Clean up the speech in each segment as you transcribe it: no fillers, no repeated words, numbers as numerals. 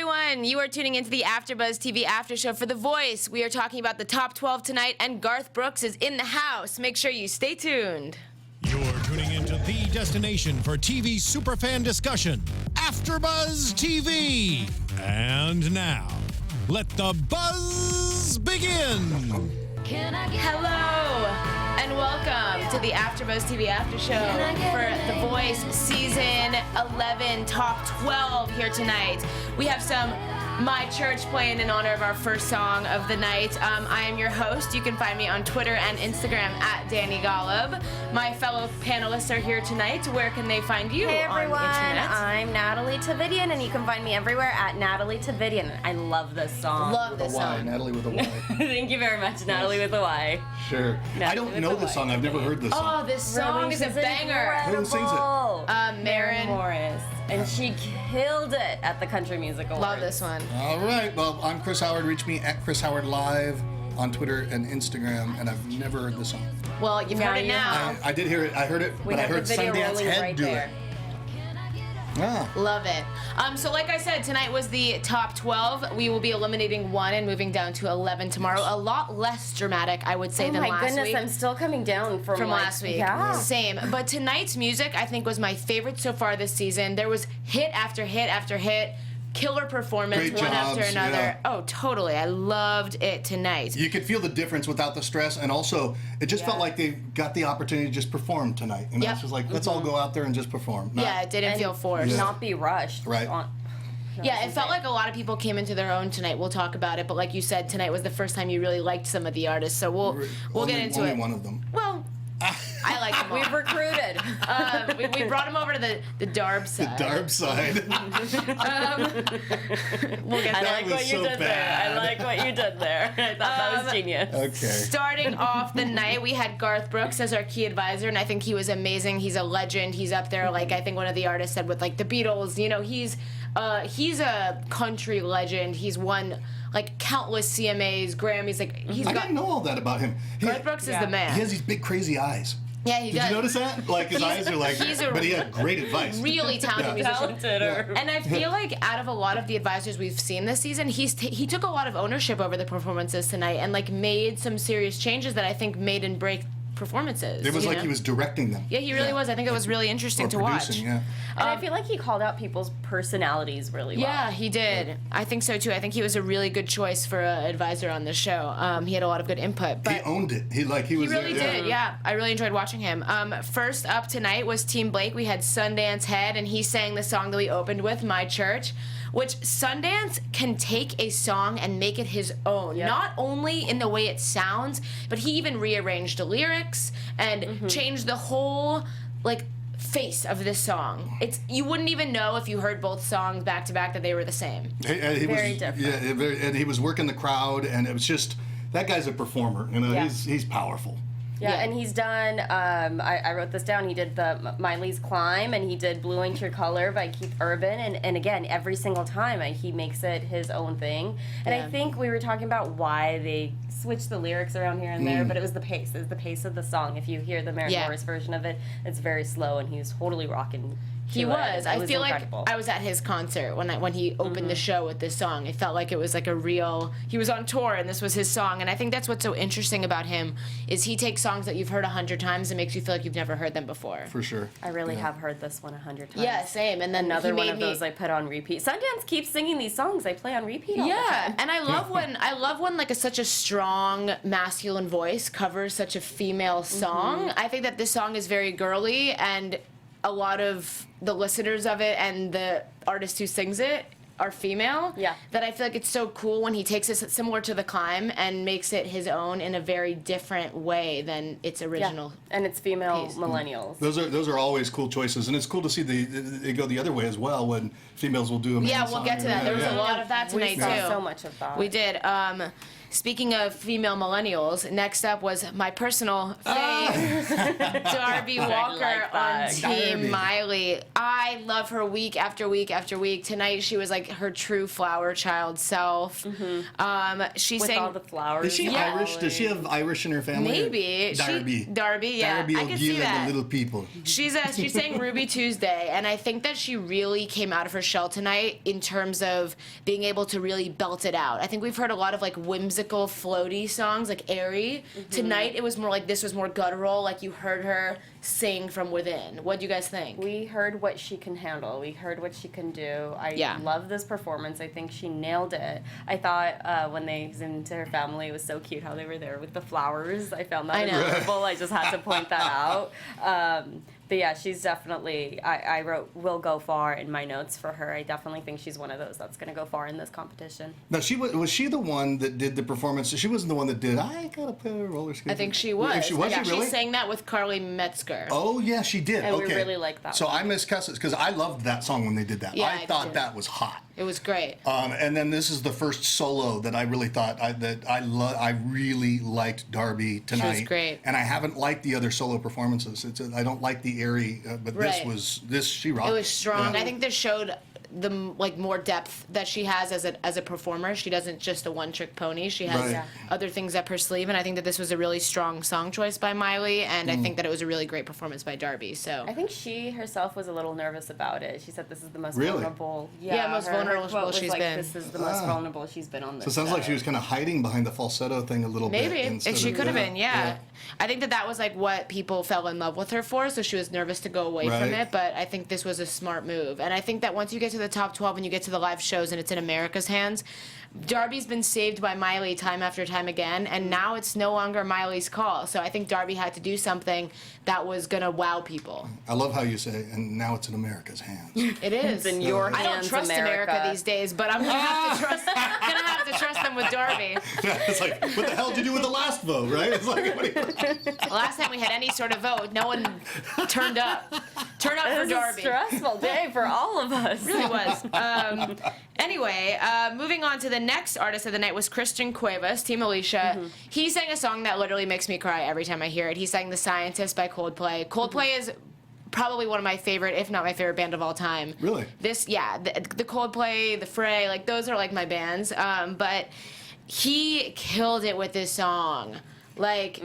everyone. You are tuning into the AFTERBUZZ TV After Show for The Voice. We are talking about the top 12 tonight, and Garth Brooks is in the house. Make sure you stay tuned. You're tuning into the destination for TV superfan discussion, AFTERBUZZ TV. And now, let the buzz begin. Hello, and welcome to the AFTERBUZZ TV After Show for The Voice Season 11 Top 12 here tonight. We have some My Church playing in honor of our first song of the night. I am your host. You can find me on Twitter and Instagram at Dani Golub. My fellow panelists are here tonight. Where can they find you Hey everyone, on the internet? I'm Nataly Tavidian, and you can find me everywhere at Nataly Tavidian. I love this song. Love this song. Nataly with a Y. Thank you very much, Nataly with a Y. Sure. I don't know this song. I've never heard this song. Oh, this song is a banger. Who sings it? Marin Morris. And she killed it at the Country Music Awards. Love this one. All right. Well, I'm Chris Howard. Reach me at Chris Howard Live on Twitter and Instagram, and I've never heard this song. Well, you've heard it you now. I did hear it. I heard it, but I heard the video Sundance rolling Head right do there. it. Ah. Love it. So like I said, tonight was the top 12. We will be eliminating one and moving down to 11 tomorrow. A lot less dramatic, I would say, Oh than my last goodness, week. I'm still coming down from last week. Yeah. Same. But tonight's music, I think, was my favorite so far this season. There was hit after hit after hit. Killer performance, Great one after jobs, another. yeah. Oh, totally. I loved it tonight. You could feel the difference without the stress, and also it just felt like they got the opportunity to just perform tonight. You know, Yep. it's just like, let's all go out there and just perform. Yeah, it didn't feel forced. Not be rushed. Right. Yeah, it felt like a lot of people came into their own tonight. We'll talk about it, but like you said, tonight was the first time you really liked some of the artists, so we'll get into only it. one of them. Well, I like them all. We've recruited. We brought him over to the Darb side. Darb side. We'll get I there. like was what you so did there. bad. I like what you did there. I thought that was genius. Okay. Starting off the night, we had Garth Brooks as our key advisor, and I think he was amazing. He's a legend. He's up there, like I think one of the artists said with like the Beatles. You know, he's a country legend. He's won like countless CMAs, Grammys. Like I didn't know all that about him. Garth Brooks is the man. He has these big crazy eyes. Yeah, he Did does. you notice that? Like his eyes are like, but he had great advice. Really talented musician. Talented. And I feel like out of a lot of the advisors we've seen this season, he took a lot of ownership over the performances tonight and like made some serious changes that I think made and break performances. It was you like know? he was directing them. Yeah, he really was. I think it was really interesting Or to watch. producing, yeah. And I feel like he called out people's personalities really well. Yeah, he did. I think so too. I think he was a really good choice for an advisor on the show. He had a lot of good input. But He owned it. He was. he really there, did, yeah. I really enjoyed watching him. First up tonight was Team Blake. We had Sundance Head, and he sang the song that we opened with, My Church, which Sundance can take a song and make it his own. Yep. Not only in the way it sounds, but he even rearranged the lyrics and changed the whole, like, face of this song. You wouldn't even know if you heard both songs back to back that they were the same. He Very was, different. Yeah, and he was working the crowd, and it was just, that guy's a performer. You know, Yeah. he's powerful. Yeah, Yeah. and he's done, I wrote this down, he did the Miley's Climb, and he did Blue Ain't Your Color by Keith Urban, and again, every single time he makes it his own thing. And Yeah. I think we were talking about why they switched the lyrics around here and there, but it was the pace. It was the pace of the song. If you hear the Maren Yeah. Morris version of it, it's very slow, and he's totally rocking. He to it. was. It I feel incredible. like I was at his concert when he opened the show with this song. It felt like it was like a real. He was on tour and this was his song. And I think that's what's so interesting about him is he takes songs that you've heard 100 times and makes you feel like you've never heard them before. For sure. I really have heard this one 100 times. Yeah, same. And then Another he one made of me, those I put on repeat. Sundance keeps singing these songs I play on repeat all the Yeah, time. and I love when like such a strong masculine voice covers such a female song. I think that this song is very girly, and a lot of the listeners of it and the artist who sings it are female. Yeah. That I feel like it's so cool when he takes it similar to The Climb and makes it his own in a very different way than its original. And it's female piece. millennials. Those are always cool choices, and it's cool to see they go the other way as well when females will do a man Yeah, we'll song. get to that. There was Yeah. a lot of that tonight we saw too. so much of that. We did. Speaking of female millennials, next up was my personal fave, Darby Walker on Team Miley. I love her week after week after week. Tonight she was like her true flower child self. She With sang all the flowers. Is she Irish? Does she have Irish in her family? maybe Darby, yeah. Darby I will can give see that. the little people. She sang Ruby Tuesday, and I think that she really came out of her shell tonight in terms of being able to really belt it out. I think we've heard a lot of like whimsical, floaty songs, like airy. Tonight it was more like this was more guttural, like you heard her sing from within. What do you guys think? We heard what she can handle. We heard what she can do. I love this performance. I think she nailed it. I thought when they zoomed into her family, it was so cute how they were there with the flowers. I found that adorable. I just had to point that out. But yeah, she's definitely, I wrote will go far in my notes for her. I definitely think she's one of those that's going to go far in this competition. Now, was she the one that did the performance? She wasn't the one that did, I got a pair of roller skates. I think she was. She really? She sang that with Carly Metzger. Oh, yeah, she did. And okay. we really liked that So one. I miss Cassadee, because I loved that song when they did that. Yeah, I thought that was hot. It was great. And then this is the first solo that I really thought I really liked Darby tonight. She was great. And I haven't liked the other solo performances. I don't like the airy, but she rocked. It was strong. Yeah. I think this showed the like more depth that she has as a performer. She doesn't just a one-trick pony. She has other things up her sleeve, and I think that this was a really strong song choice by Miley, and I think that it was a really great performance by Darby. So I think she herself was a little nervous about it. She said this is the most Really? vulnerable. most vulnerable her quote was she's like, been. This is the most vulnerable she's been on this So it sounds like show. she was kind of hiding behind the falsetto thing a little bit. Maybe instead she of- could have been, yeah. I think that was like what people fell in love with her for, so she was nervous to go away from Right. it, but I think this was a smart move. And I think that once you get to the top 12 and you get to the live shows and it's in America's hands, Darby's been saved by Miley time after time again, and now it's no longer Miley's call. So I think Darby had to do something that was going to wow people. I love how you say, and now it's in America's hands. It is. It's in your I don't hands, trust America these days, but I'm going to have to trust them with Darby. It's like, what the hell did you do with the last vote, right? It's like, what do you... Last time we had any sort of vote, no one turned up. Turn up for It was a Darby. stressful day for all of us. Really was. Anyway, moving on to the next artist of the night was Christian Cuevas, Team Alicia. He sang a song that literally makes me cry every time I hear it. He sang The Scientist by Coldplay. Coldplay is probably one of my favorite, if not my favorite band of all time. Really? The Coldplay, the Fray, like those are like my bands. But he killed it with this song. Like,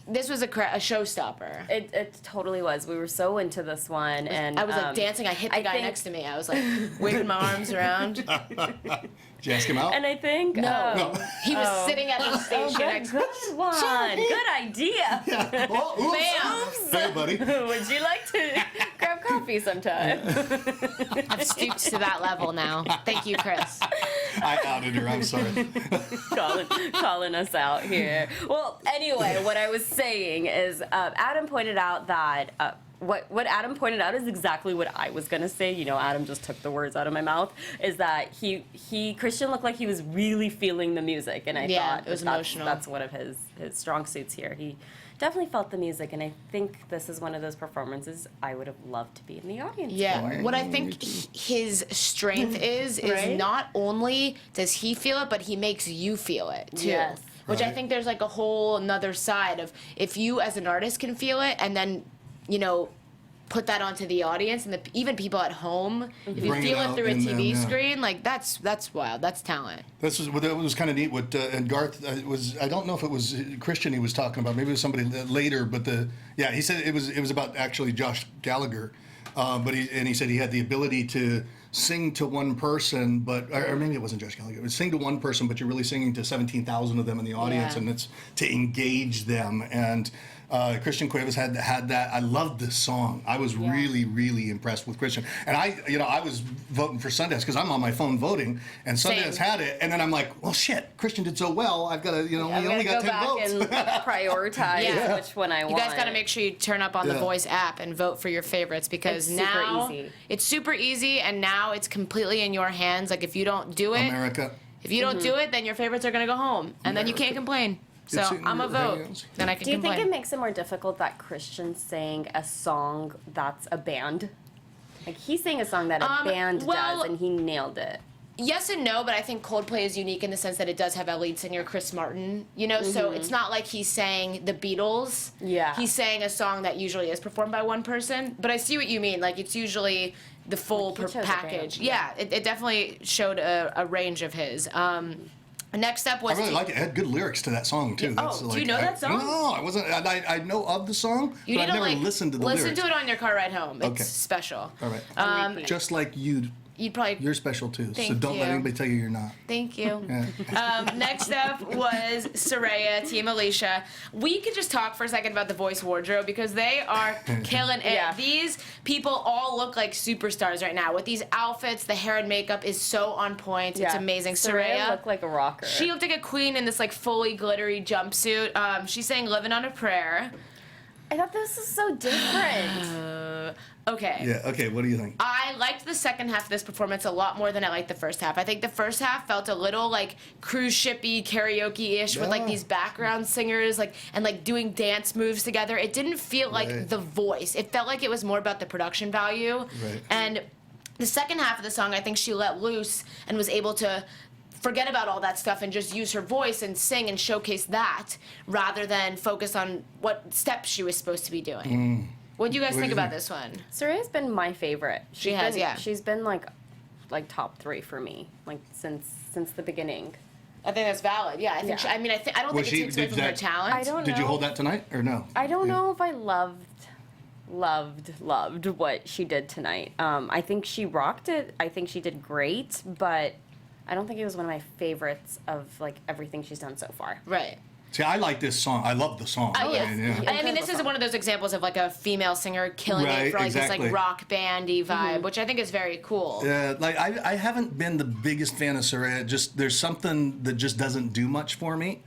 this was a showstopper. It totally was. We were so into this one, and I was like dancing. I hit the guy next to me. I was like waving my arms around. Did you ask him out? And I think No. He was sitting at the station next to me. good one, good idea. Yeah. Oh, oops. Bam. Hey, buddy. Would you like to grab coffee sometime? I've stooped to that level now. Thank you, Chris. I outed her. I'm sorry. calling us out here. Well, anyway, what I was saying is Adam pointed out that what Adam pointed out is exactly what I was gonna say. You know, Adam just took the words out of my mouth. Is that Christian looked like he was really feeling the music, and I thought it was emotional. That's one of his strong suits here. He definitely felt the music, and I think this is one of those performances I would have loved to be in the audience for. What I think his strength is Right? not only does he feel it, but he makes you feel it too. Yes. Which I Right. think there's like a whole another side of if you as an artist can feel it, and then put that onto the audience and even people at home. If you Bring it feel it out through a in them, TV yeah. screen, like that's wild. That's talent. That was kind of neat. What and Garth I don't know if it was Christian he was talking about. Maybe it was somebody later. But he said it was about actually Josh Gallagher. But he said he had the ability to sing to one person, or maybe it wasn't Josh Gallagher. It was sing to one person, but you're really singing to 17,000 of them in the audience, Yeah. and it's to engage them. And Christian Cuevas had that. I loved this song. I was really, really impressed with Christian. And I was voting for Sundance because I'm on my phone voting, and Sundance Same. had it. And then I'm like, well, shit, Christian did so well. I've got to, we I'm only gonna got go 10 back votes. and prioritize Yeah. which one I You want. guys got to make sure you turn up on the Yeah. Voice app and vote for your favorites because It's super now easy. it's super easy, and now it's completely in your hands. Like if you don't do it, America. if you don't do it, then your favorites are gonna go home, and then you can't complain. So It's in I'm a your vote. hands. Then I can Do you complain. think it makes it more difficult that Christian sang a song that's a band? Like he sang a song that a band well, does, and he nailed it. Yes and no, but I think Coldplay is unique in the sense that it does have a lead singer, Chris Martin, you know, so it's not like he's sang the Beatles. Yeah. He's sang a song that usually is performed by one person, but I see what you mean. Like, it's usually the full package. Yeah, it definitely showed a range of his. Next up was... I really like it. It had good lyrics to that song, too. Yeah. Do you know that song? No, I wasn't. I know of the song, but I've never listened to the lyrics. Listen to it on your car ride home. It's special. All right. Just like you'd probably... You're special, too, so don't let anybody tell you you're not. Thank you. Next up was Soraya, Team Alicia. We could just talk for a second about the Voice wardrobe because they are killing it. Yeah. These people all look like superstars right now. With these outfits, the hair and makeup is so on point. Yeah. It's amazing. Soraya looked like a rocker. She looked like a queen in this like fully glittery jumpsuit. She sang "Living on a Prayer." I thought this was so different. Okay. Yeah, okay, what do you think? I liked the second half of this performance a lot more than I liked the first half. I think the first half felt a little like cruise ship-y, karaoke-ish with like these background singers and doing dance moves together. It didn't feel like The Voice. It felt like it was more about the production value. Right. And the second half of the song, I think she let loose and was able to forget about all that stuff and just use her voice and sing and showcase that rather than focus on what steps she was supposed to be doing. What do you guys think about this one? Soraya's been my favorite. She has. She's been like top 3 for me, like since the beginning. I think that's valid. Yeah, I think. I don't think it takes away from her talent. I don't know. Did you hold that tonight or no? I don't know if I loved what she did tonight. I think she rocked it. I think she did great, but I don't think it was one of my favorites of like everything she's done so far. Right. See, I like this song. I love the song. I mean, this is one of those examples of like a female singer killing it for like this like rock bandy vibe, which I think is very cool. Yeah, like I haven't been the biggest fan of Soraya. Just there's something that just doesn't do much for me.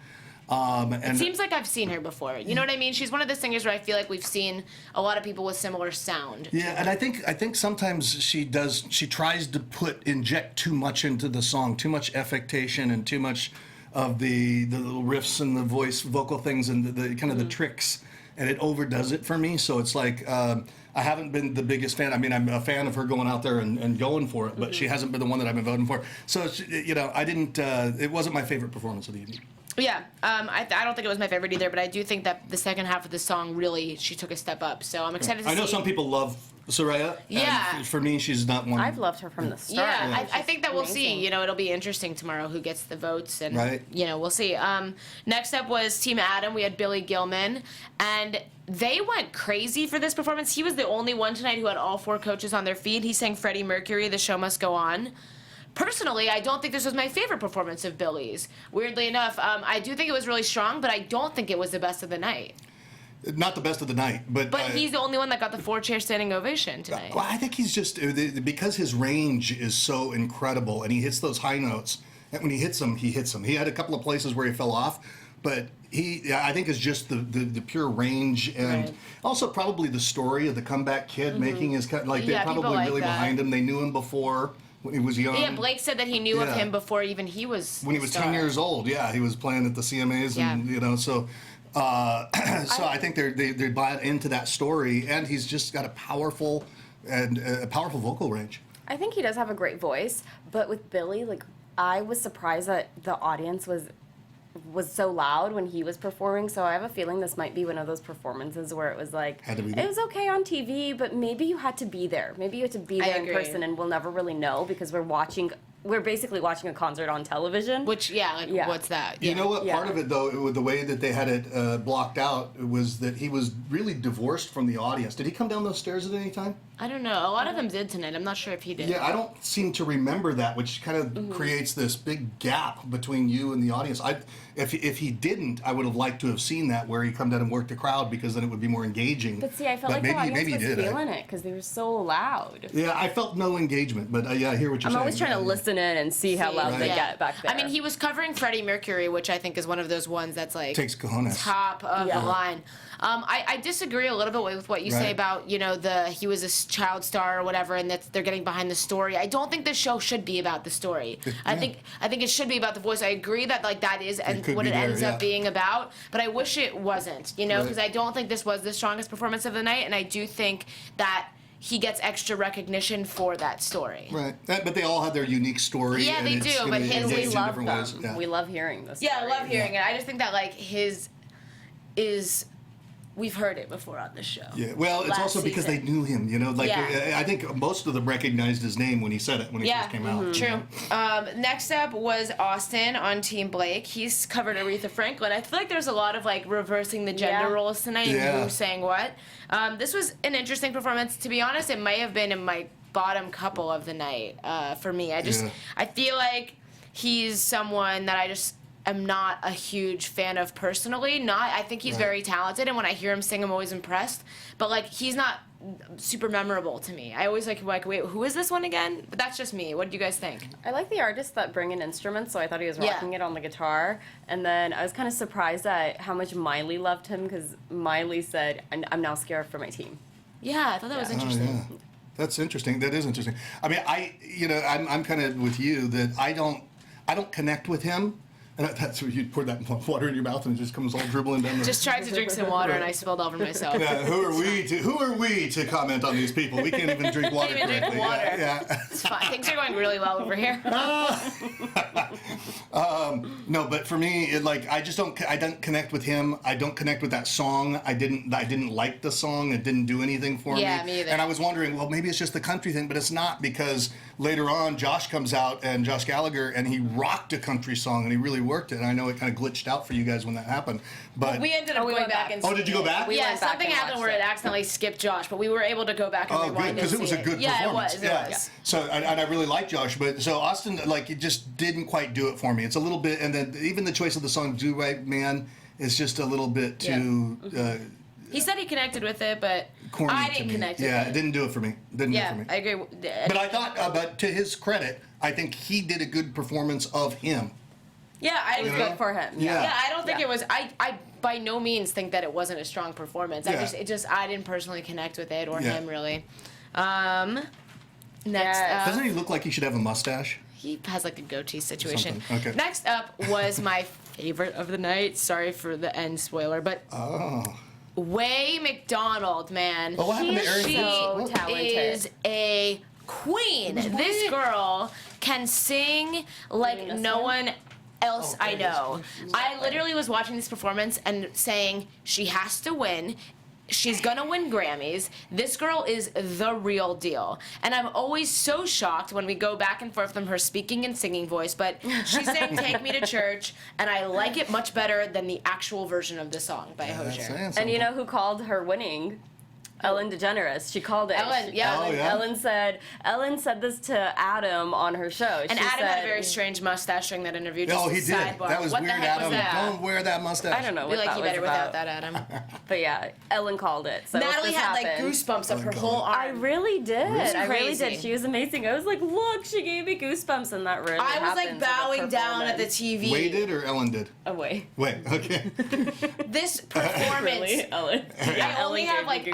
And it seems like I've seen her before. You know what I mean? She's one of the singers where I feel like we've seen a lot of people with similar sound. Yeah, and I think sometimes she tries to inject too much into the song, too much affectation and too much of the little riffs and the vocal things and the kind of the tricks, and it overdoes it for me. So it's like I haven't been the biggest fan. I mean, I'm a fan of her going out there and going for it, but she hasn't been the one that I've been voting for. So I didn't. It wasn't my favorite performance of the evening. Yeah, I don't think it was my favorite either, but I do think that the second half of the song really she took a step up. So I'm excited to see. I know some people love Soraya. Yeah. For me, she's not one. I've loved her from the start. Yeah, I think that we'll see. You know, it'll be interesting tomorrow who gets the votes, and we'll see. Next up was Team Adam. We had Billy Gilman, and they went crazy for this performance. He was the only one tonight who had all 4 coaches on their feet. He sang Freddie Mercury, "The Show Must Go On." Personally, I don't think this was my favorite performance of Billy's. Weirdly enough, I do think it was really strong, but I don't think it was the best of the night. Not the best of the night, but he's the only one that got the 4-chair standing ovation tonight. Well, I think he's just because his range is so incredible, and he hits those high notes. And when he hits them, he hits them. He had a couple of places where he fell off, but I think it's just the pure range and also probably the story of the comeback kid making his cut. Like they're probably really behind him. They knew him before. When he was young. Yeah, Blake said that he knew of him before even he was. When he was 10 years old, he was playing at the CMAs, and so I think they buy into that story, and he's just got a powerful vocal range. I think he does have a great voice, but with Billy, like I was surprised that the audience was so loud when he was performing, so I have a feeling this might be one of those performances where it was like, it was okay on TV, but maybe you had to be there. Maybe you had to be there in person, and we'll never really know because we're basically watching a concert on television. Which, what's that? You know what, part of it, though, with the way that they had it blocked out, was that he was really divorced from the audience. Did he come down those stairs at any time? I don't know. A lot of them did tonight. I'm not sure if he did. Yeah, I don't seem to remember that, which kind of creates this big gap between you and the audience. If he didn't, I would have liked to have seen that where he come down and worked the crowd because then it would be more engaging. But see, I felt like the audience was feeling it because they were so loud. Yeah, I felt no engagement, but I hear what you're saying. I'm always trying to listen in and see how loud they get back there. I mean, he was covering Freddie Mercury, which I think is one of those ones that's like takes cojones. Top of the line. I disagree a little bit with what you say about, he was a child star or whatever, and that they're getting behind the story. I don't think the show should be about the story. I think it should be about the voice. I agree that that is what it ends up being about, but I wish it wasn't, because I don't think this was the strongest performance of the night, and I do think that he gets extra recognition for that story. Right, but they all have their unique story. Yeah, they do, but his, we love them. Yeah. We love hearing this. Yeah, I love hearing it. I just think that, like, his is... We've heard it before on this show. Yeah, well, it's also because they knew him, you know. Like, I think most of them recognized his name when he said it, when he first came out. True. Next up was Austin on Team Blake. He's covered Aretha Franklin. I feel like there's a lot of, like, reversing the gender roles tonight and who's saying what. This was an interesting performance. To be honest, it might have been in my bottom couple of the night for me. I feel like he's someone that I just... I'm not a huge fan of personally. I think he's very talented, and when I hear him sing, I'm always impressed. But, like, he's not super memorable to me. I always like, wait, who is this one again? But that's just me. What do you guys think? I like the artists that bring in instruments, so I thought he was rocking it on the guitar. And then I was kind of surprised at how much Miley loved him, because Miley said, "I'm now scared for my team." Yeah, I thought that was interesting. Oh, yeah. That's interesting. That is interesting. I mean, I'm kind of with you that I don't connect with him. And that's where you pour that water in your mouth and it just comes all dribbling down. Just tried to drink some water and I spilled all over myself. Yeah, who are we to comment on these people? We can't even drink water. Can't even drink water. Yeah. It's fine. Things are going really well over here. No, but for me, I don't connect with him. I don't connect with that song. I didn't like the song. It didn't do anything for me. Yeah, me either. And I was wondering, well, maybe it's just the country thing, but it's not, because later on, Josh comes out, and Josh Gallagher, and he rocked a country song, and he really worked it. And I know it kind of glitched out for you guys when that happened. But we ended up going back and did you go back? Yeah, something happened where it accidentally skipped Josh, but we were able to go back and rewind because it was a good performance. It was. Yeah. So, and I really liked Josh, but so Austin, it just didn't quite do it for me. It's a little bit, and then even the choice of the song "Do Right Man" is just a little bit too. He said he connected with it, but corny I didn't connect with it. Yeah, it didn't do it for me. Do it for me. I agree. But I thought, but to his credit, I think he did a good performance of him. Yeah, I agree. Good for him. Yeah, I don't think it was. I by no means think that it wasn't a strong performance. I didn't personally connect with it or him really. Next up, doesn't he look like he should have a mustache? He has like a goatee situation. Okay. Next up was my favorite of the night. Sorry for the end spoiler, but Way McDonald, man. Oh, what happened to Erin? She so talented. is a queen. This girl can sing like no one else I know. I literally was watching this performance and saying she has to win. She's gonna win Grammys. This girl is the real deal. And I'm always so shocked when we go back and forth from her speaking and singing voice, but she sang Take Me to Church, and I like it much better than the actual version of the song by Hozier. And you know who called her winning? Ellen DeGeneres. She called it. Ellen, Ellen said this to Adam on her show. And Adam had a very strange mustache during that interview. Oh, he did. Sidebar. That was what weird, the heck Adam. was that? Don't wear that mustache. I don't know I feel what like that you was better about. without that, Adam. But yeah, Ellen called it. So Natalie had like happened, goosebumps up her whole arm. I really did. Really? I really Crazy. did. She was amazing. I was like, look, she gave me goosebumps in that room. I was like bowing down at the TV. Way did or Ellen did? Oh, wait. Wait, okay. This performance. Really? Ellen. I only have like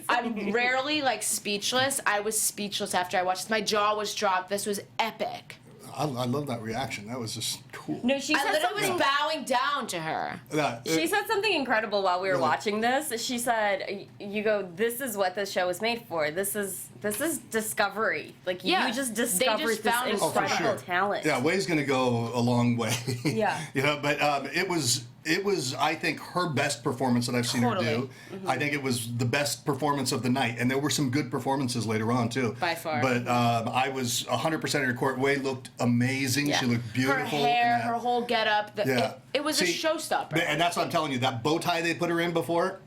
I'm rarely like speechless. I was speechless after I watched this. My jaw was dropped. This was epic. I love that reaction. That was just cool. No, she I said literally something. was bowing down to her. She said something incredible while we were watching this. She said, "You go. This is what this show was made for. This is discovery. Like you just discovered this incredible talent." Yeah, Way's gonna go a long way. Yeah. You know, but it was I think her best performance that I've seen her do. Mm-hmm. I think it was the best performance of the night, and there were some good performances later on too. By far. But I was 100% in her court. Way looked amazing. Yeah. She looked beautiful. Her hair, her whole getup. It was a showstopper. And that's what I'm telling you. That bow tie they put her in before.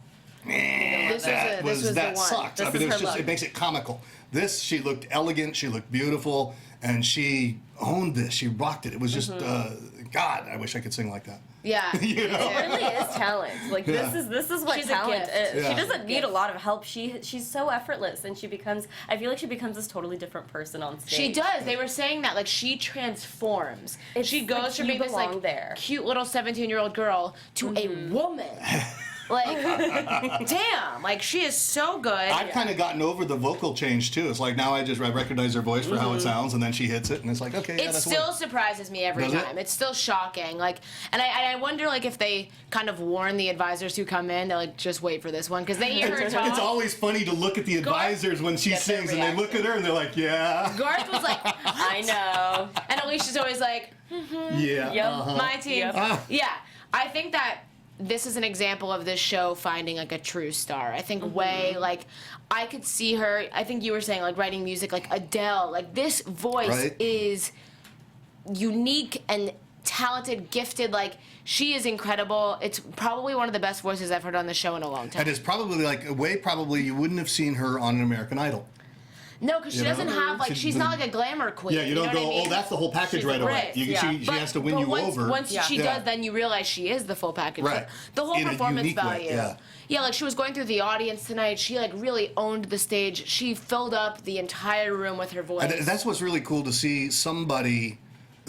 This was the one. Sucked. This I mean, is her it makes it comical. This, she looked elegant, she looked beautiful, and she owned this. She rocked it. It was just, God, I wish I could sing like that. Yeah. You know? It really is talent. Like this is what She's a talent gift. is. Yeah. She doesn't need a lot of help. She's so effortless, and I feel like she becomes this totally different person on stage. She does. They were saying that like she transforms. She goes like from you being this belong like there. cute little 17-year-old girl to a woman. Like, damn, like she is so good. I've kind of gotten over the vocal change too. It's like now I recognize her voice for how it sounds, and then she hits it, and it's like, okay, yeah, it that's still surprises me every time. It's still shocking. Like, and I wonder like if they kind of warn the advisors who come in, they're like, just wait for this one because they hear her talk. It's always funny to look at the advisors when she sings, and they look at her and they're like, yeah. Garth was like, I know, and Alicia's always like, yeah, yep, my team, yeah. I think that this is an example of this show finding like a true star. I think Way, like, I could see her, I think you were saying like writing music like Adele, like this voice is unique and talented, gifted, like she is incredible. It's probably one of the best voices I've heard on the show in a long time. And it's probably like Way probably you wouldn't have seen her on an American Idol. No, because she doesn't have, like, she's not like a glamour queen. Yeah, you don't go, oh, that's the whole package right away. She has to win you over. Once she does, then you realize she is the full package. Right. The whole performance value. Way, yeah, like she was going through the audience tonight. She like really owned the stage. She filled up the entire room with her voice. And that's what's really cool to see somebody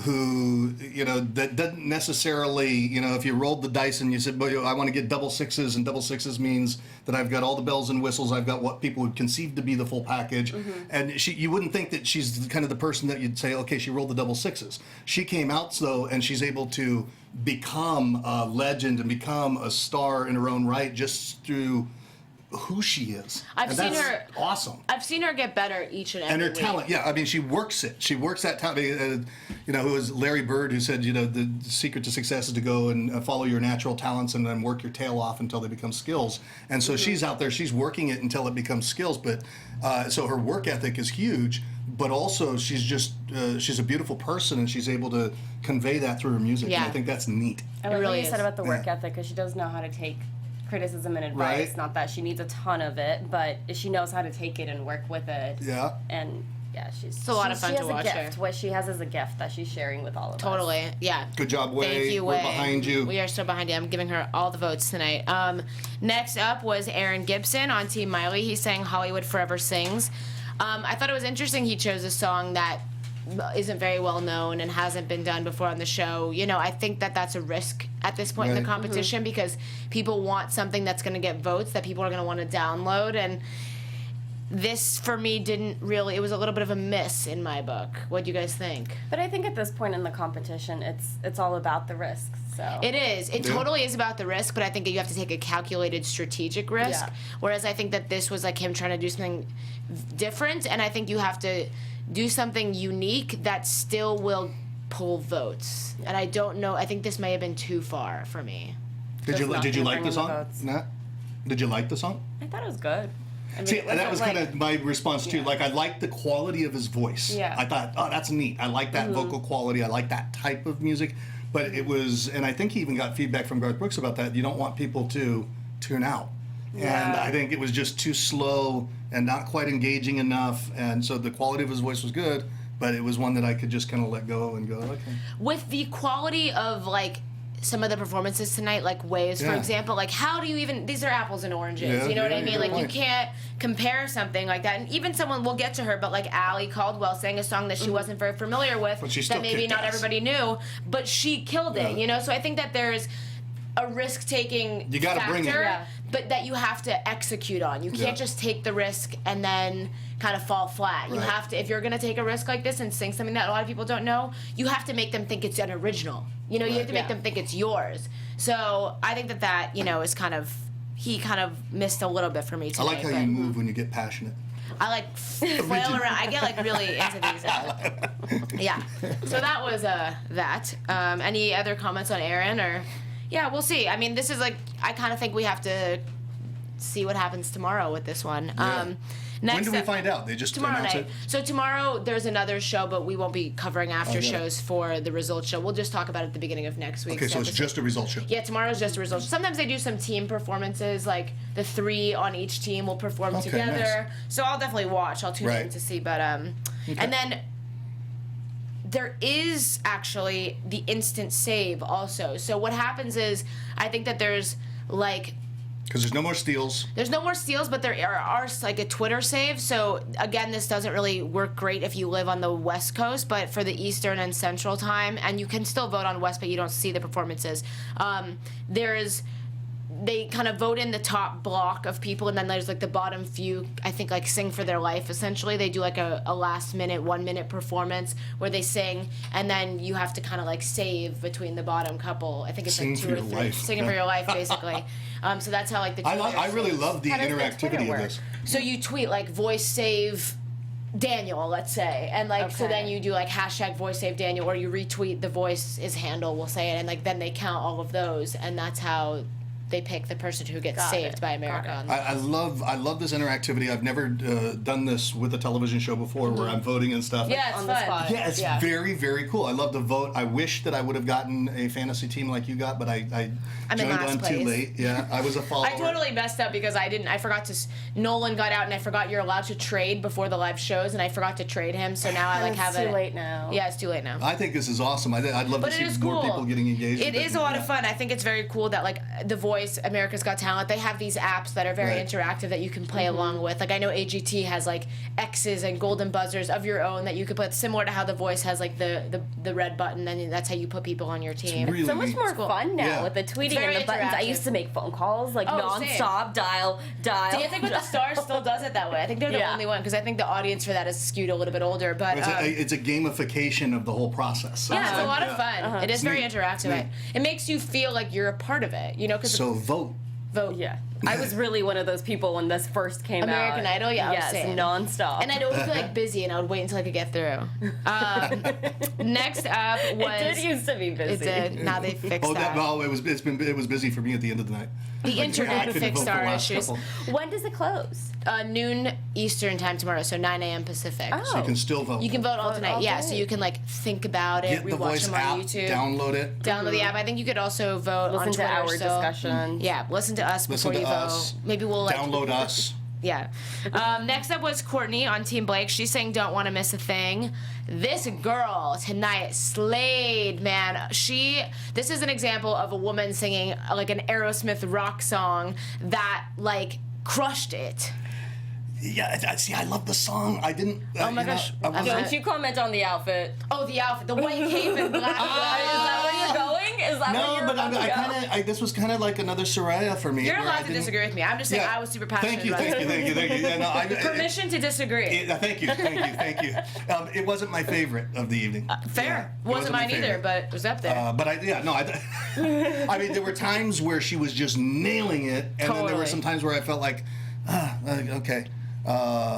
who, you know, that doesn't necessarily, you know, if you rolled the dice and you said, well, I want to get double sixes, and double sixes means that I've got all the bells and whistles, I've got what people would conceive to be the full package. And you wouldn't think that she's kind of the person that you'd say, okay, she rolled the double sixes. She came out, though, and she's able to become a legend and become a star in her own right just through who she is. I've seen her awesome. I've seen her get better each and every and her week. talent, yeah. I mean, she works it. She works that talent. You know, who was Larry Bird, who said, you know, the secret to success is to go and follow your natural talents and then work your tail off until they become skills. And so she's out there, she's working it until it becomes skills. But so her work ethic is huge. But also, she's just she's a beautiful person, and she's able to convey that through her music. Yeah. And I think that's neat. I like what you said about the work ethic, because she does know how to take criticism and advice. Right. Not that she needs a ton of it, but she knows how to take it and work with it. Yeah. And yeah, it's a lot of fun to watch her. What she has is a gift that she's sharing with all of us. Totally, yeah. Good job, Way. Thank you, We're Way. behind you. We are so behind you. I'm giving her all the votes tonight. Next up was Erin Gibson on Team Miley. He sang Hollywood Forever Sings. I thought it was interesting he chose a song that isn't very well known and hasn't been done before on the show. You know, I think that that's a risk at this point in the competition because people want something that's going to get votes that people are going to want to download, and this for me didn't really, it was a little bit of a miss in my book. What do you guys think? But I think at this point in the competition, it's all about the risks. So it is. It totally is about the risk, but I think that you have to take a calculated strategic risk. Yeah. Whereas I think that this was like him trying to do something different, and I think you have to do something unique that still will pull votes. And I don't know, I think this may have been too far for me. Did you like the song? Nat? Did you like the song? I thought it was good. I mean, See, that was kind of my response too. Like, I liked the quality of his voice. Yeah. I thought, oh, that's neat. I like that vocal quality. I like that type of music. But it was, and I think he even got feedback from Garth Brooks about that. You don't want people to tune out. Yeah. And I think it was just too slow and not quite engaging enough. And so the quality of his voice was good, but it was one that I could just kind of let go and go, okay. With the quality of, like, some of the performances tonight, like Waves, for example, like, how do you even, these are apples and oranges, you know what I mean? Like, you can't compare something like that. And even someone, we'll get to her, but like Allie Caldwell sang a song that she wasn't very familiar with, that maybe not everybody knew, but she killed it, you know? So I think that there's a risk-taking factor, but that you have to execute on. You can't just take the risk and then kind of fall flat. You have to, if you're going to take a risk like this and sing something that a lot of people don't know, you have to make them think it's an original. You know, you have to make them think it's yours. So I think that, you know, is kind of, he kind of missed a little bit for me tonight. I like how you move when you get passionate. I like flail around. I get like really into these. Yeah. So that was that. Any other comments on Erin or? Yeah, we'll see. I mean, this is like, I kind of think we have to see what happens tomorrow with this one. Next when do we find out? They just tomorrow announce night. it? So tomorrow there's another show, but we won't be covering after shows for the results show. We'll just talk about it at the beginning of next week. Okay, so it's just a results show. Yeah, tomorrow's just a results show. Sometimes they do some team performances, like the 3 on each team will perform together. Nice. So I'll definitely watch. I'll tune in to see. But and then there is actually the instant save also. So what happens is, I think that there's like, because there's no more steals. There's no more steals, but there are like a Twitter save. So again, this doesn't really work great if you live on the West Coast, but for the Eastern and Central time, and you can still vote on West, but you don't see the performances. There's they kind of vote in the top block of people, and then there's like the bottom few, I think, like sing for their life. Essentially, they do like a last minute, 1 minute performance where they sing, and then you have to kind of like save between the bottom couple. I think it's Sing like for 2 or your 3. life. Singing for your life, basically. So that's how like the. I really love the How does the interactivity Twitter of work? this. So you tweet like voice save Daniel, let's say, and like so then you do like hashtag voice save Daniel, or you retweet the Voice's handle, we'll say it, and like then they count all of those, and that's how they pick the person who gets saved by America. I love this interactivity. I've never done this with a television show before, where I'm voting and stuff. Yeah, it's On the fun. spot. Yeah, it's very, very cool. I love to vote. I wish that I would have gotten a fantasy team like you got, but I I'm in joined last on place. too late. Yeah, I was a follower. I totally messed up because I forgot to. Nolan got out, and I forgot you're allowed to trade before the live shows, and I forgot to trade him. So now I like have It's too late now. Yeah, it's too late now. I think this is awesome. I'd love But to it is see more cool. people getting engaged. It with is a lot of fun. I think it's very cool that like The Voice, America's Got Talent, they have these apps that are very Right. interactive that you can play along with. Like I know AGT has like X's and golden buzzers of your own that you could put, similar to how The Voice has like the red button, and that's how you put people on your team. really So much neat. more cool. fun now Yeah. with the tweeting very and the buttons. I interactive. used to make phone calls like Oh, same. nonstop, dial. Do you think that the Stars still does it that way? I think they're the Yeah. only one, because I think the audience for that is skewed a little bit older. But It's a gamification of the whole process. yeah, it's a lot of Yeah. fun. It is very Neat. interactive. Neat. It makes you feel like you're a part of it, you know? Because So vote. vote. Yeah. I was really one of those people when this first came American out. Idol? Yeah, I was Yes, saying. nonstop. And I'd always be like busy, and I would wait until I could get through. Next up was it did used to be busy. it did. Now they fixed Oh, that. well, it was busy for me at the end of the night. The internet I couldn't fixed vote for the our last issues. couple. When does it close? Noon Eastern time tomorrow, so 9 a.m. Pacific. Oh. So you can still vote. You can vote all tonight. all Yeah, day. so you can like think about it, Get the rewatch Voice them app, on YouTube, download it. download the app. I think you could also vote Listen on to Twitter. our so- discussion. Yeah, listen to us Listen before to you us. vote. Maybe we'll like Download us. Yeah. Next up was Courtney on Team Blake. She sang "Don't Want to Miss a Thing." This girl tonight slayed, man. This is an example of a woman singing like an Aerosmith rock song that like crushed it. Yeah, see, I love the song. I didn't. Oh my you know, gosh. I wasn't- Don't you comment on the outfit? Oh, the outfit, the white cape and black. Is that where you're going? Is that where No, you're but about I to go? kind of. This was kind of like another Soraya for me. You're where I allowed to didn't- disagree with me. I'm just saying I was super passionate Thank you, about thank it. you, thank you, thank you. Yeah, no, Permission to disagree. Thank you. It wasn't my favorite of the evening. Fair. Yeah, it Wasn't my mine either, favorite. but it was up there. But I mean, there were times where she was just nailing it, and then there Totally. were some times where I felt like, okay,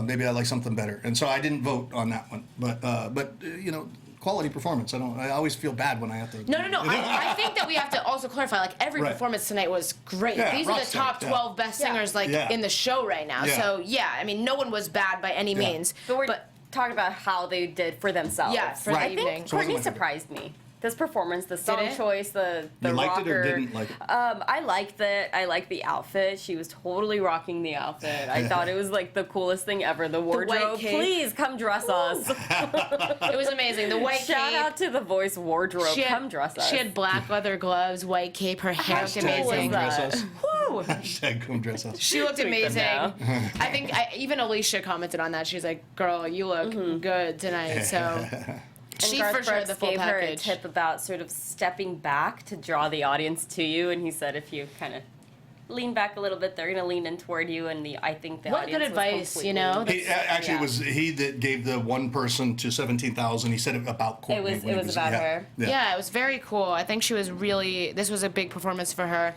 maybe I like something better, and so I didn't vote on that one. But you know, quality performance. I always feel bad when I have to. No. I think that we have to also clarify, like, every Right. performance tonight was great. Yeah, These are the rock top star, 12 best singers, like, Yeah. in the show right now. Yeah. So, yeah, I mean, no one was bad by any means. But we're talking about how they did for themselves. Yeah, for the I evening. think So it wasn't Courtney my favorite. surprised me. This performance, the song it? choice, the You liked rocker. it or didn't like it? I liked it. I liked the outfit. She was totally rocking the outfit. I thought it was like the coolest thing ever. The wardrobe. cape. Please come dress us. It was amazing. The white Shout cape. out to the Voice wardrobe. Come dress us. She had black leather gloves, white cape. Her hair looked Hashtag amazing. come dress that? us. Woo! Hashtag come dress us. She looked Tweet them amazing. now. I think even Alicia commented on that. She's like, "Girl, you look good tonight." So And she Garth for sure Brooks the full gave her a package. tip about sort of stepping back to draw the audience to you, and he said if you kind of lean back a little bit, they're going to lean in toward you, and I think the What audience good advice, was you know? completely- He, actually, Yeah. it was he that gave the one person to 17,000. He said it about Courtney. It when was about her. Yeah, it was very cool. I think she was this was a big performance for her.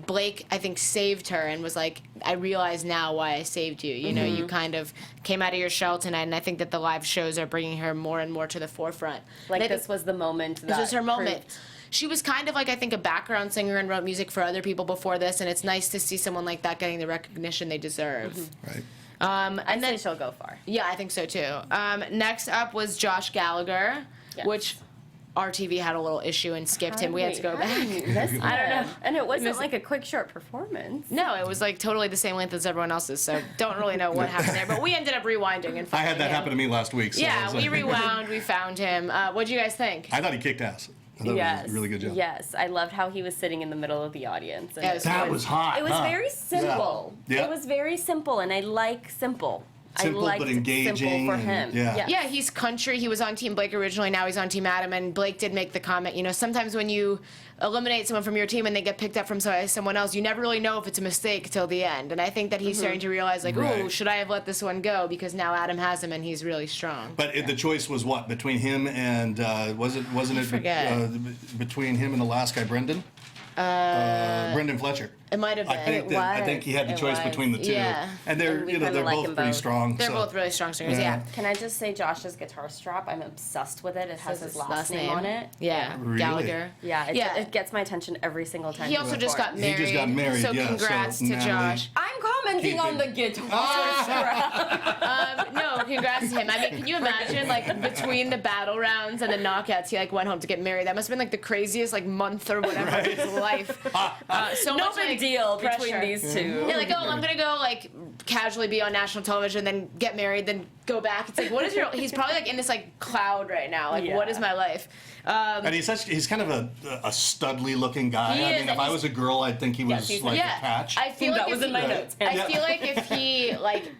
Blake, I think, saved her and was like, I realize now why I saved you. You know, you kind of came out of your shell tonight, and I think that the live shows are bringing her more and more to the forefront. Like, And I this think was the moment this was her moment. proved- She was kind of like, I think, a background singer and wrote music for other people before this, and it's nice to see someone like that getting the recognition they deserve. Right. And I'd then say she'll go far. yeah, I think so too. Next up was Josh Gallagher, Yes. which RTV had a little issue and skipped him. We had to go back. I don't know. And it wasn't Miss- like a quick, short performance. No, it was like totally the same length as everyone else's, so don't really know what happened there. But we ended up rewinding and I had finding that him. happen to me last week. So Yeah, I was we like- rewound, we found him. What'd you guys think? I thought he kicked ass. I thought it was a really good job. Yes, I loved how he was sitting in the middle of the audience. And Yeah, it was That was hot. It was huh? very simple. Yeah. It was very simple, and I like simple. Simple but engaging. Simple for him. Yeah, he's country. He was on Team Blake originally. Now he's on Team Adam. And Blake did make the comment, you know, sometimes when you eliminate someone from your team and they get picked up from someone else, you never really know if it's a mistake till the end. And I think that he's starting to realize, like, oh, should I have let this one go? Because now Adam has him and he's really strong. But the choice was what, between him and wasn't it between him and the last guy, Brendan? Brendan Fletcher. It might have been. I think he had the choice between the two. Yeah. And they're both pretty strong. They're both really strong singers. Yeah. Can I just say Josh's guitar strap? I'm obsessed with it. It has his last name on it. Yeah. Really? Gallagher. Yeah. It gets my attention every single time. He also just got married. He just got married. So congrats to Josh. I'm commenting on the guitar strap. No, congrats to him. I mean, can you imagine, like, between the battle rounds and the knockouts, he like went home to get married. That must have been like the craziest like month or whatever of his life. So no much, big like, deal pressure between these two. Yeah, like, oh, I'm gonna go like casually be on national television, then get married, then go back. It's like, what is your? He's probably like in this like cloud right now. Like, what is my life? And he's kind of a studly looking guy. I mean, if I was a girl, I'd think he was like a patch. I feel like that was in my notes. I feel like if he like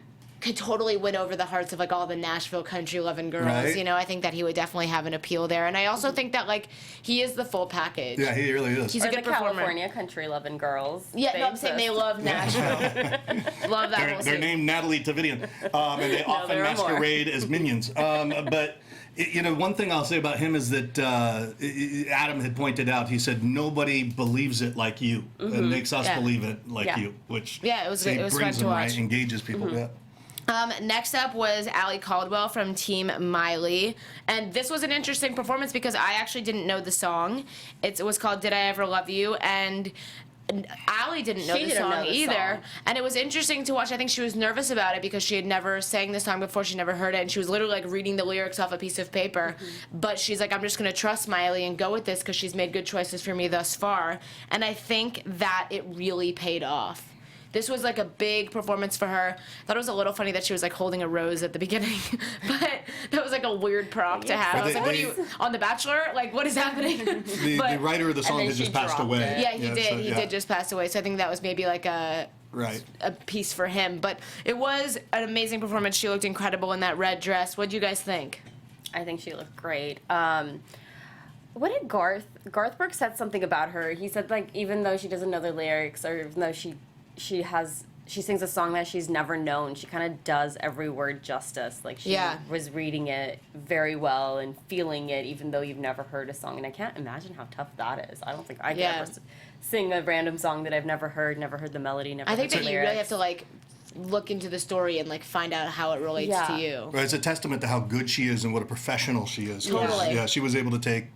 could totally win over the hearts of like all the Nashville country loving girls, right. You know, I think that he would definitely have an appeal there. And I also think that like he is the full package. Yeah, he really is. He's a good performer. California country loving girls. Yeah, no, I'm saying they love Nashville. Love that whole They're scene. named Nataly Tavidian, and they often masquerade as minions. But you know, one thing I'll say about him is that Adam had pointed out. He said nobody believes it like you, and makes us believe it like you, which it was fun brings to them watch. right, engages people. Yeah. Next up was Caldwell from Team Miley. And this was an interesting performance because I actually didn't know the song. It was called Did I Ever Love You? And Allie didn't know the song either. And it was interesting to watch. I think she was nervous about it because she had never sang the song before. She never heard it. And she was literally like reading the lyrics off a piece of paper. But she's like, I'm just going to trust Miley and go with this because she's made good choices for me thus far. And I think that it really paid off. This was like a big performance for her. I thought it was a little funny that she was like holding a rose at the beginning, but that was like a weird prop to have. I was like, what are you, on The Bachelor? Like, what is happening? The writer of the song had just passed away. Yeah, he did. He did just pass away. So I think that was maybe like a piece for him. But it was an amazing performance. She looked incredible in that red dress. What do you guys think? I think she looked great. What did Garth Brooks said something about her. He said, like, even though she doesn't know the lyrics, or even though she sings a song that she's never known, she kind of does every word justice. Like, she was reading it very well and feeling it, even though you've never heard a song. And I can't imagine how tough that is. I don't think I could ever sing a random song that I've never heard the melody, never heard the lyrics. I think that you really have to, like, look into the story and like find out how it relates to you. Right, it's a testament to how good she is and what a professional she is. Totally. Yeah, she was able to take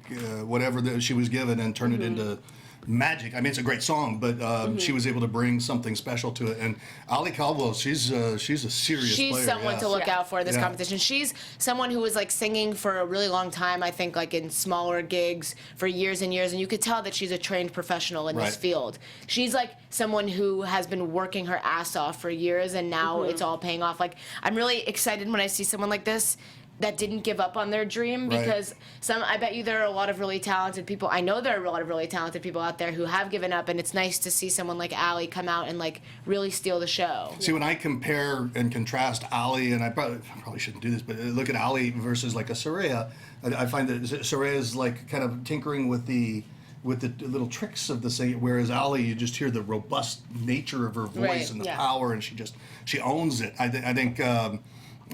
whatever she was given and turn it into magic. I mean, it's a great song, but she was able to bring something special to it. And Caldwell, she's a serious player. She's someone to look out for in this competition. She's someone who was like singing for a really long time, I think, like in smaller gigs for years and years, and you could tell that she's a trained professional in this field. She's like someone who has been working her ass off for years, and now it's all paying off. Like, I'm really excited when I see someone like this that didn't give up on their dream, because I bet you there are a lot of really talented people. I know there are a lot of really talented people out there who have given up, and it's nice to see someone like Allie come out and like really steal the show. See, when I compare and contrast Allie, and I probably shouldn't do this, but look at Allie versus like a Soraya, I find that Soraya is like kind of tinkering with the little tricks of the singing, whereas Allie, you just hear the robust nature of her voice and the power, and she owns it. I think.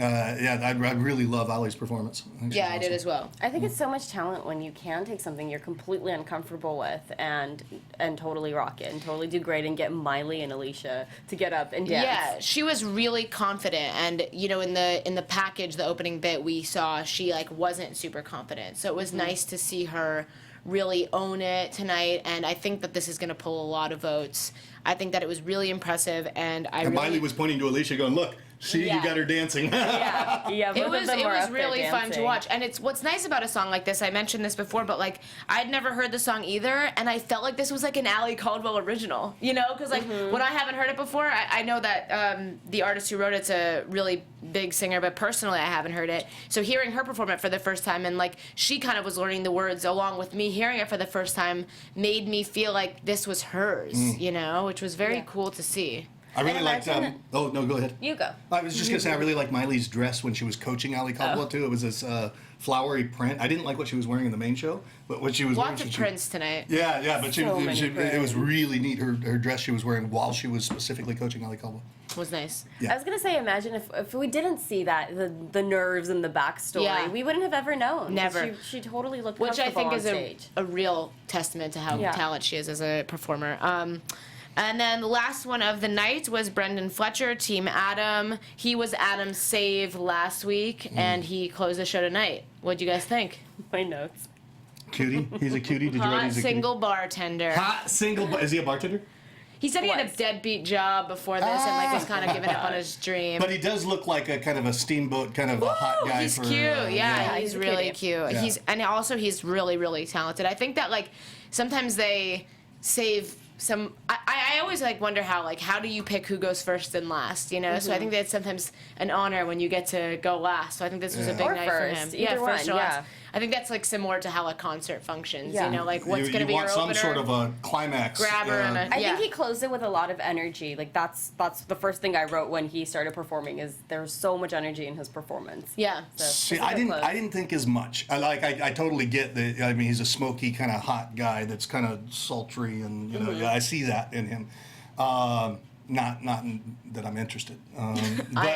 I really love Allie's performance. I did as well. I think it's so much talent when you can take something you're completely uncomfortable with and totally rock it and totally do great and get Miley and Alicia to get up and dance. Yeah, she was really confident, and you know, in the package, the opening bit we saw, she like wasn't super confident. So it was nice to see her really own it tonight, and I think that this is going to pull a lot of votes. I think that it was really impressive, and Miley was pointing to Alicia going, look, see, you got her dancing. It was really fun to watch. And it's what's nice about a song like this, I mentioned this before, but like I'd never heard the song either, and I felt like this was like an Allie Caldwell original, you know, because like when I haven't heard it before, I know that the artist who wrote it's a really big singer, but personally I haven't heard it. So hearing her perform it for the first time, and like she kind of was learning the words along with me hearing it for the first time, made me feel like this was hers, you know, which was very cool to see. I really liked. Oh no, go ahead. You go. I was just gonna say I really liked Miley's dress when she was coaching Ali Caldwell too. It was this flowery print. I didn't like what she was wearing in the main show, but what she was wearing. Lots of prints tonight. Yeah, but So it was really neat. Her dress she was wearing while she was specifically coaching Ali Caldwell. Was nice. Yeah. I was gonna say, imagine if we didn't see that the nerves and the backstory, Yeah. we wouldn't have ever known. Never. She totally looked Which I comfortable think on is stage. a real testament to how talented she is as a performer. And then the last one of the night was Brendan Fletcher, Team Adam. He was Adam's save last week, and he closed the show tonight. What'd you guys think? My notes. Cutie. He's a cutie. Did you write Hot he's a single cutie? bartender. Hot single. Is he a bartender? He said he had a Was. deadbeat job before this and like was kind of giving up on his dream. But he does look like a kind of a steamboat kind of a hot guy. He's for, cute. Yeah, he's he's a really cutie. cute. Yeah. And also he's really, really talented. I think that like sometimes they save some. I always like wonder how do you pick who goes first and last? You know. So I think that's sometimes an honor when you get to go last. So I think this was a big Or night first, for him. either first one, or yeah. last. I think that's like similar to how a concert functions. Yeah. You know, like what's going to be you your want some opener? sort of a climax grabber and a I yeah. think he closed it with a lot of energy. Like that's the first thing I wrote when he started performing is there's so much energy in his performance. Yeah. So, See, it's a good close. I didn't think as much. I totally get that. I mean, he's a smoky kind of hot guy that's kind of sultry, and you know, yeah, I see that in him. Not that I'm interested. But I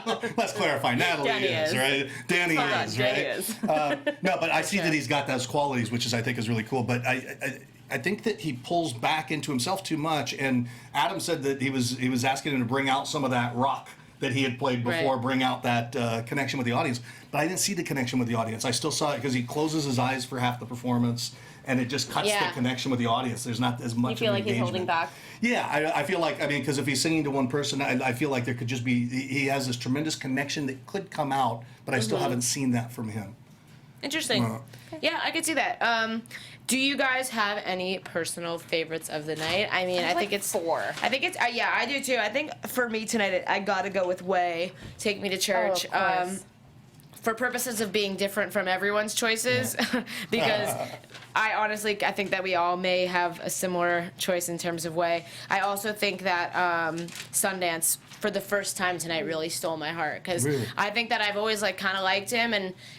am. let's clarify. Natalie Dani is, is. right? Dani Hold on, is, Dani right? is. No, but I see that he's got those qualities, which I think is really cool. But I think that he pulls back into himself too much. And Adam said that he was asking him to bring out some of that rock that he had played before, Right. bring out that connection with the audience. But I didn't see the connection with the audience. I still saw it because he closes his eyes for half the performance, and it just cuts Yeah. the connection with the audience. There's not as much You feel of an like he's holding engagement. back? Yeah, I feel like, because if he's singing to one person, I feel like there could just be, he has this tremendous connection that could come out, but I still haven't seen that from him. Interesting. Yeah, I could see that. Do you guys have any personal favorites of the night? I mean, I think it's 4. I think it's yeah, I do too. I think for me tonight, I gotta go with Way, Take Me to Church. Oh, of course. For purposes of being different from everyone's choices, because I think that we all may have a similar choice in terms of Way. I also think that Sundance, for the first time tonight, really stole my heart, because Really? I think that I've always like kind of liked him,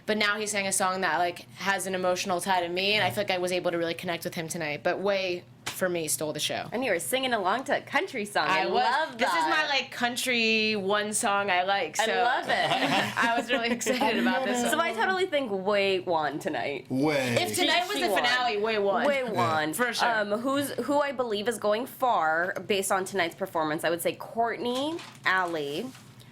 but now he sang a song that like has an emotional tie to me, and I feel like I was able to really connect with him tonight. But Way, for me, stole the show. And you were singing along to a country song. I love that. This is my like country one song I like. So I love it. I was really excited about this. So I totally think Way won tonight. Way. If tonight was She the won. finale, Way won. Way won. For sure. Who I believe is going far based on tonight's performance, I would say Courtney, Allie,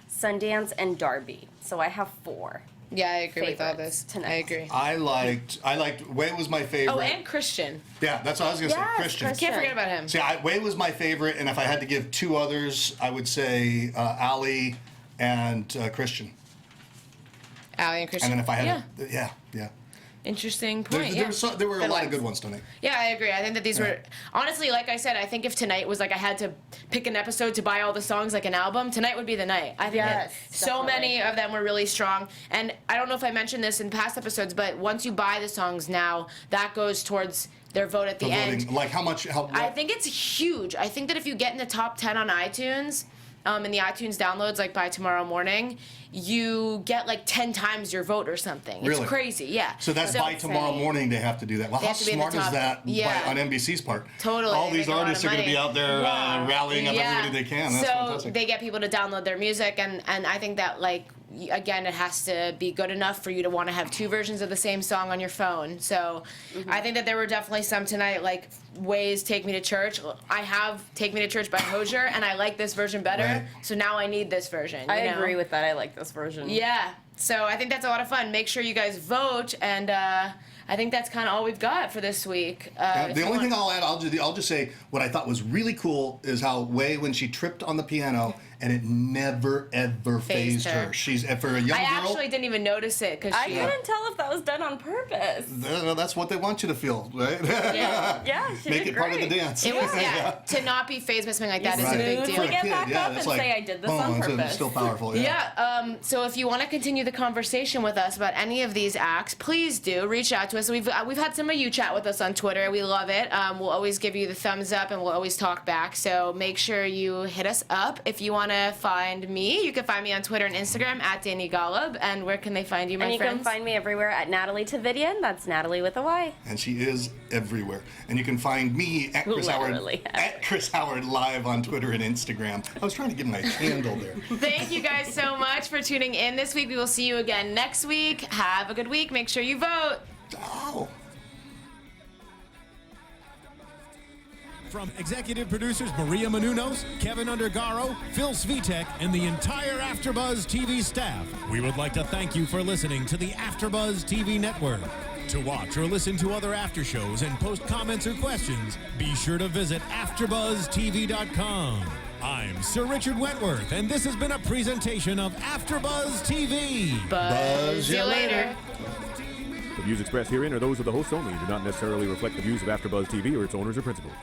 Sundance, and Darby. So I have 4. Yeah, I agree with all favorites this. tonight. I agree. I liked Way was my favorite. Oh, and Christian. Yeah, that's what I was going to say. Yes, Christian. Christian. Can't forget about him. See, Way was my favorite, and if I had to give 2 others, I would say Ali and Christian. Allie and Christian. And then if I had, yeah. yeah. Interesting There, point. there were a Good lot of ones. good ones tonight. Yeah, I agree. I think that these were honestly, like I said, I think if tonight was like I had to pick an episode to buy all the songs like an album, tonight would be the night. I think that Yes, so definitely. many of them were really strong. And I don't know if I mentioned this in past episodes, but once you buy the songs now, that goes towards their vote at the end. Voting, like how much? I think it's huge. I think that if you get in the top 10 on iTunes, in the iTunes downloads, like by tomorrow morning, you get like 10 times your vote or something. Really? It's crazy, yeah. So that's by tomorrow morning they have to do that. Well, They how have to be in the smart is top- that yeah. on NBC's part? Totally. All They these make a lot artists of are going to be money. out there rallying up everybody they can. That's so fantastic. they get people to download their music, and I think that like again, it has to be good enough for you to want to have 2 versions of the same song on your phone. So I think that there were definitely some tonight, like Ways Take Me to Church. I have Take Me to Church by Hozier, and I like this version better. Right. So now I need this version. I you know? agree with that. I like this version. Yeah. So I think that's a lot of fun. Make sure you guys vote, and I think that's kind of all we've got for this week. The only thing I'll add, I'll just say what I thought was really cool is how Way, when she tripped on the piano and it never ever phased her. She's for a young girl. I actually didn't even notice it because I couldn't tell if that was done on purpose. That's what they want you to feel, right? Yeah, she Make did it part of the great. dance. it was to not be phased by something like that is a big deal. To get back up and say I did this on purpose. It's still powerful. Yeah. So if you want to continue the conversation with us about any of these acts, please do reach out to us. We've had some of you chat with us on Twitter. We love it. We'll always give you the thumbs up and we'll always talk back. So make sure you hit us up. If you want to find me, you can find me on Twitter and Instagram at Dani Golub. And where can they find you, my friends? And you can find me everywhere at Nataly Tavidian. That's Natalie with a Y. And she is everywhere. And you can find me at Chris Howard live on Twitter and Instagram. I was trying to get my handle there. Thank you guys so much for tuning in this week. We will see you again next week. Have a good week. Make sure you vote. Oh. From executive producers Maria Menounos, Kevin Undergaro, Phil Svitek, and the entire AfterBuzz TV staff, we would like to thank you for listening to the AfterBuzz TV network. To watch or listen to other after shows and post comments or questions, be sure to visit AfterBuzzTV.com. I'm Sir Richard Wentworth, and this has been a presentation of AfterBuzz TV. Buzz you later. The views expressed herein are those of the hosts only and do not necessarily reflect the views of AfterBuzz TV or its owners or principals.